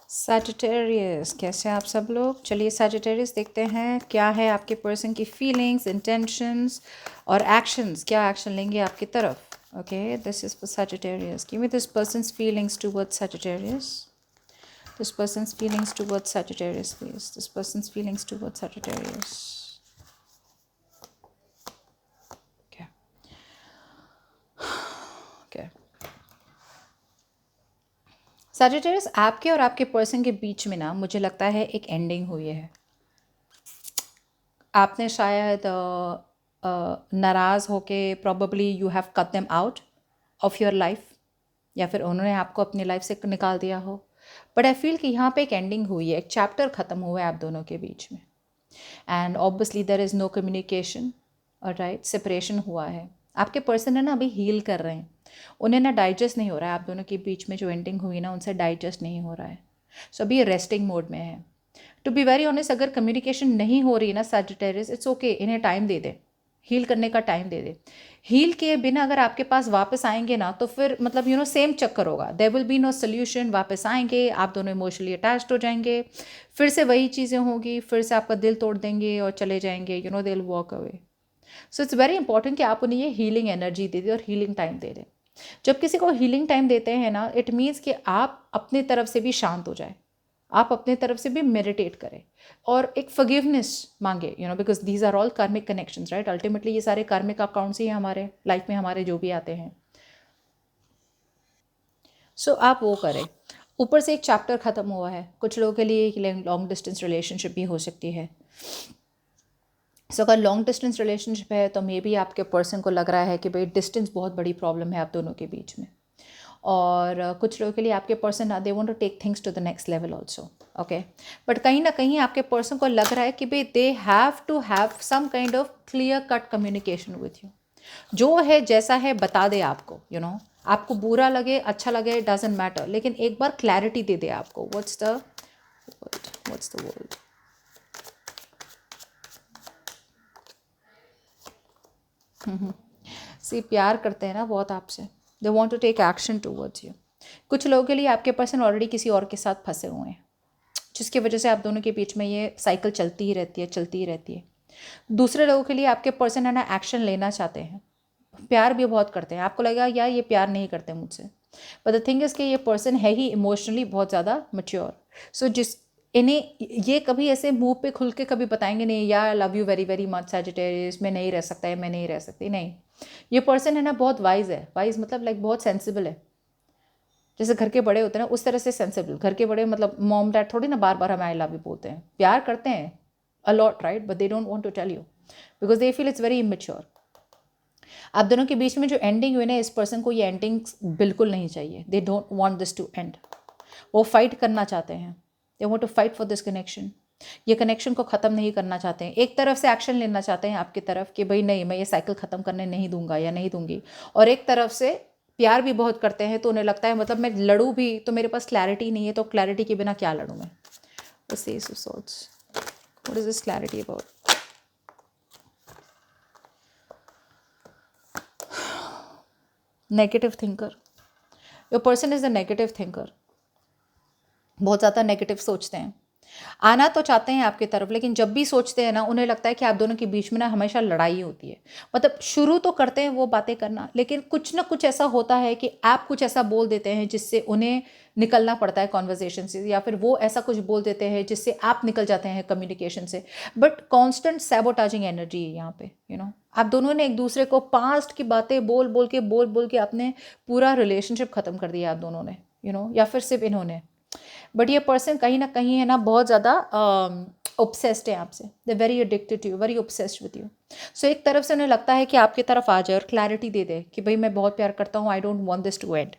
Sagittarius, कैसे आप सब लोग? चलिए सैजिटेरियस देखते हैं क्या है आपके पर्सन की फीलिंग्स, इंटेंशंस और एक्शंस, क्या एक्शन लेंगे आपकी तरफ. Okay, this is for Sagittarius. Give me this persons feelings towards Sagittarius. This person's feelings towards Sagittarius, please. This person's feelings towards Sagittarius. Okay. Okay. Sagittarius, आपके और आपके person के बीच में ना मुझे लगता है एक एंडिंग हुई है. आपने शायद नाराज़ होके probably you have cut them out of your life, या फिर उन्होंने आपको अपनी लाइफ से निकाल दिया हो. बट आई फील कि यहाँ पे एक एंडिंग हुई है, एक चैप्टर ख़त्म हुआ है आप दोनों के बीच में. And obviously there is no communication, right, separation हुआ है. आपके पर्सन है ना अभी हील कर रहे हैं, उन्हें ना डाइजेस्ट नहीं हो रहा है. आप दोनों के बीच में जो एंडिंग हुई ना उनसे डाइजेस्ट नहीं हो रहा है. सो अभी ये रेस्टिंग मोड में है. टू बी वेरी ऑनेस्ट, अगर कम्युनिकेशन नहीं हो रही ना सैजिटेरियस, इट्स ओके, इन्हें टाइम दे दे, हील करने का टाइम दे दे. हील किए बिना अगर आपके पास वापस आएंगे ना तो फिर मतलब सेम चक्कर होगा. There will be no solution. वापस आएंगे, आप दोनों इमोशनली अटैच्ड हो जाएंगे, फिर से वही चीज़ें होंगी, फिर से आपका दिल तोड़ देंगे और चले जाएंगे. They will walk away. So it's very important कि आप उन्हें ये हीलिंग एनर्जी दे दें और हीलिंग टाइम दे दें. जब किसी को हीलिंग टाइम देते हैं ना, इट मीन्स कि आप अपनी तरफ से भी शांत हो जाए, आप अपने तरफ से भी मेडिटेट करें और एक फॉरगिवनेस मांगे, बिकॉज दीज आर ऑल कार्मिक कनेक्शंस, राइट. अल्टीमेटली ये सारे कार्मिक अकाउंट्स ही हमारे लाइफ में हमारे जो भी आते हैं. सो आप वो करें. ऊपर से एक चैप्टर ख़त्म हुआ है. कुछ लोगों के लिए एक लॉन्ग डिस्टेंस रिलेशनशिप भी हो सकती है. सो अगर लॉन्ग डिस्टेंस रिलेशनशिप है तो मे बी आपके पर्सन को लग रहा है कि भाई डिस्टेंस बहुत बड़ी प्रॉब्लम है आप दोनों के बीच में. और कुछ लोगों के लिए आपके person they want to take things to the next level also. Okay, but कहीं ना कहीं आपके पर्सन को लग रहा है कि भाई they have to have some kind of clear cut communication with you. जो है जैसा है बता दे आपको. आपको बुरा लगे अच्छा लगे डजेंट मैटर, लेकिन एक बार क्लैरिटी दे दे आपको. What's the word. सी प्यार करते हैं ना बहुत आपसे. They want to take action towards you. कुछ लोगों के लिए आपके पर्सन ऑलरेडी किसी और के साथ फंसे हुए हैं, जिसकी वजह से आप दोनों के बीच में ये साइकिल चलती ही रहती है, चलती ही रहती है. दूसरे लोगों के लिए आपके पर्सन है ना एक्शन लेना चाहते हैं, प्यार भी बहुत करते हैं. आपको लगेगा यार ये प्यार नहीं करते मुझसे, बट द थिंग इज़ कि ये पर्सन है ही इमोशनली बहुत ज़्यादा मच्योर. सो इन्हें ये कभी ऐसे मुंह पे खुल के कभी बताएंगे नहीं यार love you very very much Sagittarius, मैं नहीं रह सकता है, मैं नहीं रह सकती, नहीं. ये पर्सन है ना बहुत वाइज है. वाइज मतलब लाइक बहुत सेंसिबल है. जैसे घर के बड़े होते हैं ना उस तरह से सेंसिबल. घर के बड़े मतलब मॉम डैड थोड़ी ना बार बार हमें आई लव यू बोलते हैं. प्यार करते हैं a lot, right, but they don't want to tell you because they feel it's very immature. आप दोनों के बीच में जो एंडिंग हुई ना, इस पर्सन को ये एंडिंग बिल्कुल नहीं चाहिए. They don't want this to end. वो फाइट करना चाहते हैं. They want to fight for this connection. ये कनेक्शन को ख़त्म नहीं करना चाहते हैं. एक तरफ से एक्शन लेना चाहते हैं आपकी तरफ कि भाई नहीं मैं ये साइकिल ख़त्म करने नहीं दूंगा या नहीं दूंगी, और एक तरफ से प्यार भी बहुत करते हैं. तो उन्हें लगता है मतलब मैं लड़ूँ भी तो मेरे पास क्लैरिटी नहीं है, तो क्लैरिटी के बिना क्या लड़ूँ मैं. बस ये सोच. What is this clarity about? Negative thinker. Your person is a negative thinker. बहुत ज़्यादा नेगेटिव सोचते हैं. आना तो चाहते हैं आपकी तरफ, लेकिन जब भी सोचते हैं ना उन्हें लगता है कि आप दोनों के बीच में ना हमेशा लड़ाई होती है. मतलब शुरू तो करते हैं वो बातें करना, लेकिन कुछ ना कुछ ऐसा होता है कि आप कुछ ऐसा बोल देते हैं जिससे उन्हें निकलना पड़ता है कॉन्वर्जेशन से, या फिर वो ऐसा कुछ बोल देते हैं जिससे आप निकल जाते हैं कम्युनिकेशन से. बट कॉन्स्टेंट सैबोटाजिंग एनर्जी है यहाँ पे. आप दोनों ने एक दूसरे को पास्ट की बातें बोल बोल के आपने पूरा रिलेशनशिप ख़त्म कर दिया आप दोनों ने, या फिर सिर्फ इन्होंने. बट ये पर्सन कहीं ना कहीं है ना बहुत ज़्यादा ऑब्सेस्ड है आपसे. They very addicted to you, very obsessed with you. So एक तरफ से उन्हें लगता है कि आपकी तरफ आ जाए और क्लैरिटी दे दे कि भाई मैं बहुत प्यार करता हूँ, I don't want this to end.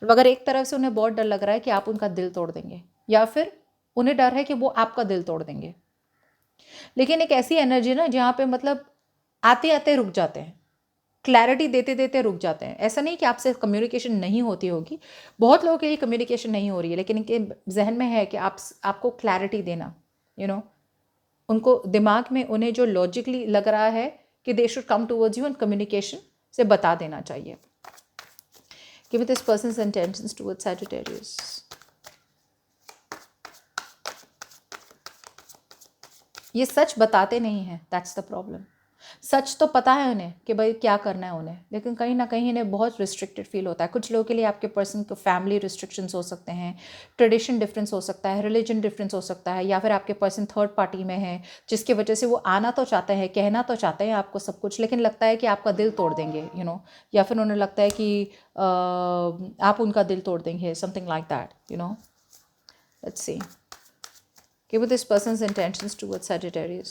मगर एक तरफ से उन्हें बहुत डर लग रहा है कि आप उनका दिल तोड़ देंगे, या फिर उन्हें डर है कि वो आपका दिल तोड़ देंगे. लेकिन एक ऐसी एनर्जी ना जहाँ पे मतलब आते आते रुक जाते हैं, क्लैरिटी देते देते रुक जाते हैं. ऐसा नहीं कि आपसे कम्युनिकेशन नहीं होती होगी, बहुत लोगों के लिए कम्युनिकेशन नहीं हो रही है, लेकिन इनके जहन में है कि आपको क्लैरिटी देना. उनको दिमाग में उन्हें जो लॉजिकली लग रहा है कि they should come towards you and communication से बता देना चाहिए. Give me this persons intentions towards Sagittarius. ये सच बताते नहीं हैं, दैट्स द प्रॉब्लम। सच तो पता है उन्हें कि भाई क्या करना है उन्हें, लेकिन कहीं ना कहीं इन्हें बहुत रिस्ट्रिक्टेड फील होता है। कुछ लोगों के लिए आपके पर्सन को फैमिली रिस्ट्रिक्शंस हो सकते हैं, ट्रेडिशन डिफरेंस हो सकता है, रिलीजन डिफरेंस हो सकता है, या फिर आपके पर्सन थर्ड पार्टी में है जिसकी वजह से वो आना तो चाहते हैं, कहना तो चाहते हैं आपको सब कुछ, लेकिन लगता है कि आपका दिल तोड़ देंगे, या फिर उन्हें लगता है कि आप उनका दिल तोड़ देंगे, something like that. Let's see give this person's intentions towards Sagittarius.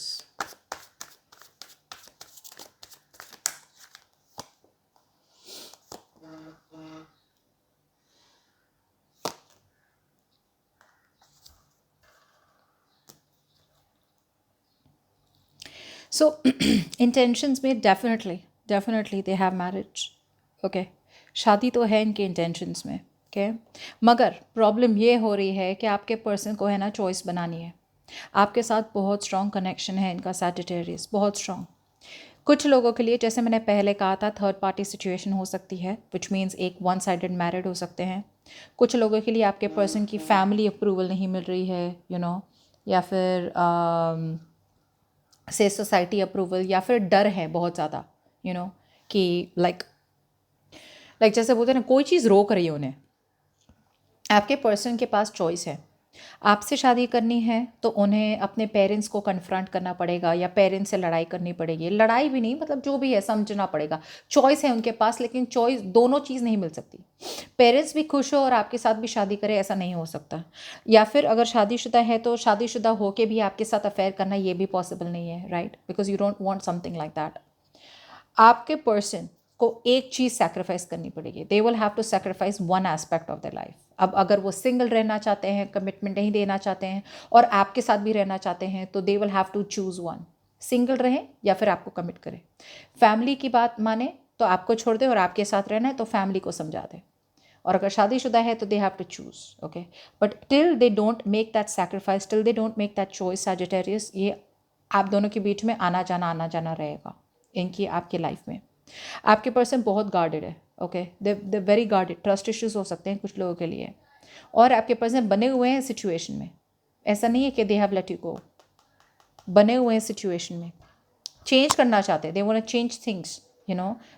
So intentions में definitely they have marriage. Okay, शादी तो है इनके intentions में। Okay, मगर प्रॉब्लम ये हो रही है कि आपके पर्सन को है ना चॉइस बनानी है। आपके साथ बहुत स्ट्रॉन्ग कनेक्शन है इनका सैजिटेरियस, बहुत स्ट्रॉन्ग। कुछ लोगों के लिए जैसे मैंने पहले कहा था थर्ड पार्टी सिचुएशन हो सकती है, विच मीन्स एक वन साइडेड मैरिड हो सकते हैं। कुछ लोगों के लिए आपके पर्सन की फैमिली अप्रूवल नहीं मिल रही है, या फिर से सोसाइटी अप्रूवल, या फिर डर है बहुत ज़्यादा, कि लाइक जैसे बोलते हैं ना कोई चीज़ रोक रही है उन्हें। आपके पर्सन के पास चॉइस है, आपसे शादी करनी है तो उन्हें अपने पेरेंट्स को कन्फ्रंट करना पड़ेगा, या पेरेंट्स से लड़ाई करनी पड़ेगी। लड़ाई भी नहीं, मतलब जो भी है समझना पड़ेगा। चॉइस है उनके पास, लेकिन चॉइस दोनों चीज़ नहीं मिल सकती। पेरेंट्स भी खुश हो और आपके साथ भी शादी करे, ऐसा नहीं हो सकता। या फिर अगर शादीशुदा है तो शादीशुदा होके भी आपके साथ अफेयर करना ये भी पॉसिबल नहीं है, right? Because you don't want something like that. आपके पर्सन को एक चीज़ सैक्रिफाइस करनी पड़ेगी। They will have to sacrifice one aspect of the life. अब अगर वो सिंगल रहना चाहते हैं, कमिटमेंट नहीं देना चाहते हैं और आपके साथ भी रहना चाहते हैं, तो they will have to choose one. Single रहें या फिर आपको कमिट करें। फैमिली की बात माने तो आपको छोड़ दें, और आपके साथ रहना है तो फैमिली को समझा दें। और अगर शादीशुदा है तो they have to choose, okay. But till they don't make that sacrifice, till they don't make that choice Sagittarius, ये आप दोनों के बीच में आना जाना रहेगा इनकी आपकी लाइफ में। आपके पर्सन बहुत गार्डेड है, okay, they very guarded. Trust issues हो सकते हैं कुछ लोगों के लिए, और आपके पर्सन बने हुए हैं सिचुएशन में। ऐसा नहीं है कि they have let you go, बने हुए हैं सिचुएशन में। चेंज करना चाहते हैं, they want to change things,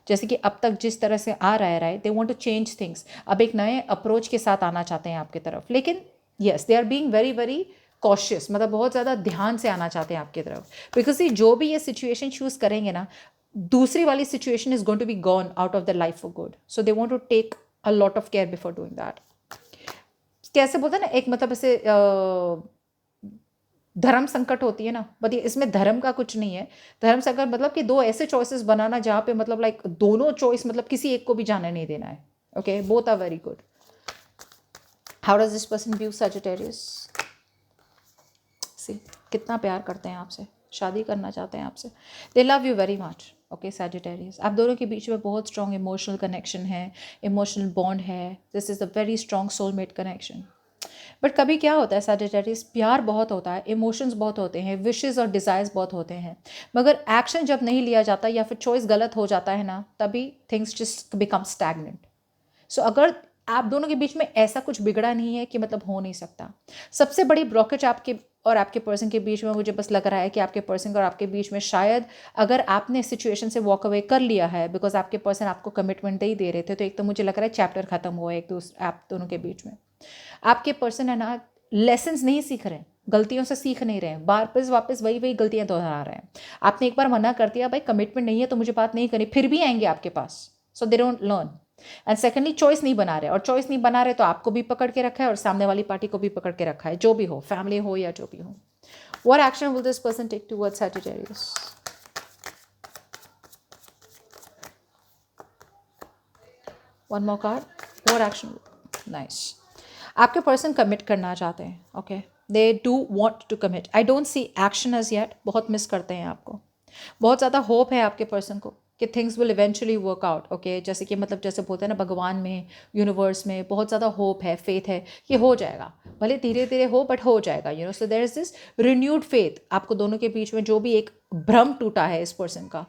जैसे कि अब तक जिस तरह से आ रहा है, right, they want to change things. अब एक नए अप्रोच के साथ आना चाहते हैं आपकी तरफ, लेकिन yes they are being very very cautious, मतलब बहुत ज़्यादा ध्यान से आना चाहते हैं आपकी तरफ। बिकॉज ये जो भी ये सिचुएशन चूज़ करेंगे ना, दूसरी वाली situation is going to be gone out of the life for good, so they want to take a lot of care before doing that. कैसे बोलते हैं ना, एक मतलब ऐसे धर्म संकट होती है ना, बट इसमें धर्म का कुछ नहीं है। धर्म संकट मतलब कि दो ऐसे चॉइसेस बनाना जहाँ पे मतलब लाइक दोनों चॉइस, मतलब किसी एक को भी जाने नहीं देना है, okay. Both are very good. How does this person view Sagittarius? See कितना प्यार करते हैं आपसे, शादी करना चाहते हैं आपसे, दे love you very much, okay Sagittarius. आप दोनों के बीच में बहुत स्ट्रॉन्ग इमोशनल कनेक्शन है, इमोशनल बॉन्ड है। This is a very strong soulmate connection. But कभी क्या होता है सैजिटेरियस, प्यार बहुत होता है, इमोशंस बहुत होते हैं, विशेस और डिज़ायर्स बहुत होते हैं, मगर एक्शन जब नहीं लिया जाता या फिर चॉइस गलत हो जाता है ना, तभी थिंग्स जस्ट बिकम स्टैग्नेंट। सो अगर आप दोनों के बीच में ऐसा कुछ बिगड़ा नहीं है कि मतलब हो नहीं सकता। सबसे बड़ी ब्लॉकेज आपके और आपके पर्सन के बीच में मुझे बस लग रहा है कि आपके पर्सन और आपके बीच में शायद अगर आपने सिचुएशन से वॉक अवे कर लिया है, बिकॉज आपके पर्सन आपको कमिटमेंट नहीं दे रहे थे, तो एक तो मुझे लग रहा है चैप्टर खत्म हुआ है एक दूसरे आप दोनों के बीच में। आपके पर्सन है ना लेसन्स नहीं सीख रहे हैं, गलतियों से सीख नहीं रहे हैं, वापस वही गलतियां दोहरा रहे हैं। आपने एक बार मना कर दिया भाई कमिटमेंट नहीं है तो मुझे बात नहीं करनी, फिर भी आएंगे आपके पास। So they don't learn. And secondly choice नहीं बना रहे, और चॉइस नहीं बना रहे तो आपको भी पकड़ के रखा है और सामने वाली पार्टी को भी पकड़ के रखा है, जो भी हो, फैमिली हो या जो भी हो। What action will this person take towards Sagittarius? One more card. What action? Nice. आपके पर्सन कमिट करना चाहते हैं, okay, they do want to commit. I don't see action as yet, बहुत मिस करते हैं आपको। बहुत ज़्यादा होप है आपके पर्सन को कि things will eventually work out, okay. जैसे कि मतलब जैसे बोलते हैं ना, भगवान में, यूनिवर्स में बहुत ज़्यादा होप है, फेथ है कि हो जाएगा, भले धीरे धीरे हो बट हो जाएगा, so there is this renewed faith. आपको दोनों के बीच में जो भी एक भ्रम टूटा है इस पर्सन का,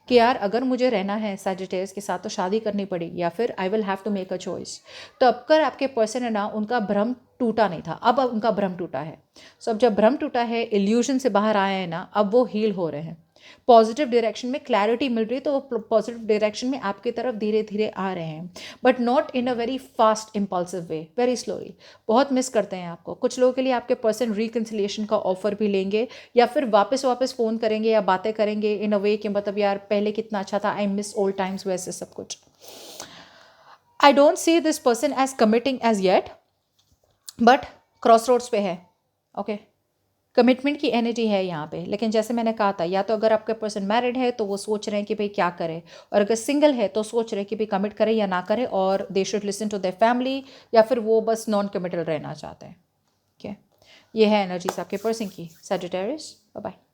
कि यार अगर मुझे रहना है सैजिटेरियस के साथ तो शादी करनी पड़ेगी, या फिर I will have to make a choice. तो अब कर आपके पर्सन है ना, उनका भ्रम टूटा नहीं था, अब उनका भ्रम टूटा है। सो अब जब भ्रम टूटा है, इल्यूजन से बाहर आए हैं ना, अब वो हील हो रहे हैं, पॉजिटिव डायरेक्शन में क्लैरिटी मिल रही है, तो वो पॉजिटिव डायरेक्शन में आपकी तरफ धीरे धीरे आ रहे हैं, but not in a very fast impulsive way, very slowly. बहुत मिस करते हैं आपको। कुछ लोगों के लिए आपके पर्सन रिकन्सिलिएशन का ऑफर भी लेंगे, या फिर वापस वापस फ़ोन करेंगे या बातें करेंगे इन अ वे कि मतलब यार पहले कितना अच्छा था, आई मिस ओल्ड टाइम्स, वैसे सब कुछ। I don't see this person as committing as yet, but cross roads पे है। ओके, कमिटमेंट की एनर्जी है यहाँ पे, लेकिन जैसे मैंने कहा था, या तो अगर आपका पर्सन मैरिड है तो वो सोच रहे हैं कि भाई क्या करें, और अगर सिंगल है तो सोच रहे हैं कि भाई कमिट करें या ना करें, और they should listen to their family, या फिर वो बस नॉन कमिटल रहना चाहते हैं। ठीक है, ये है एनर्जीज आपके पर्सन की। Sagittarius, bye bye.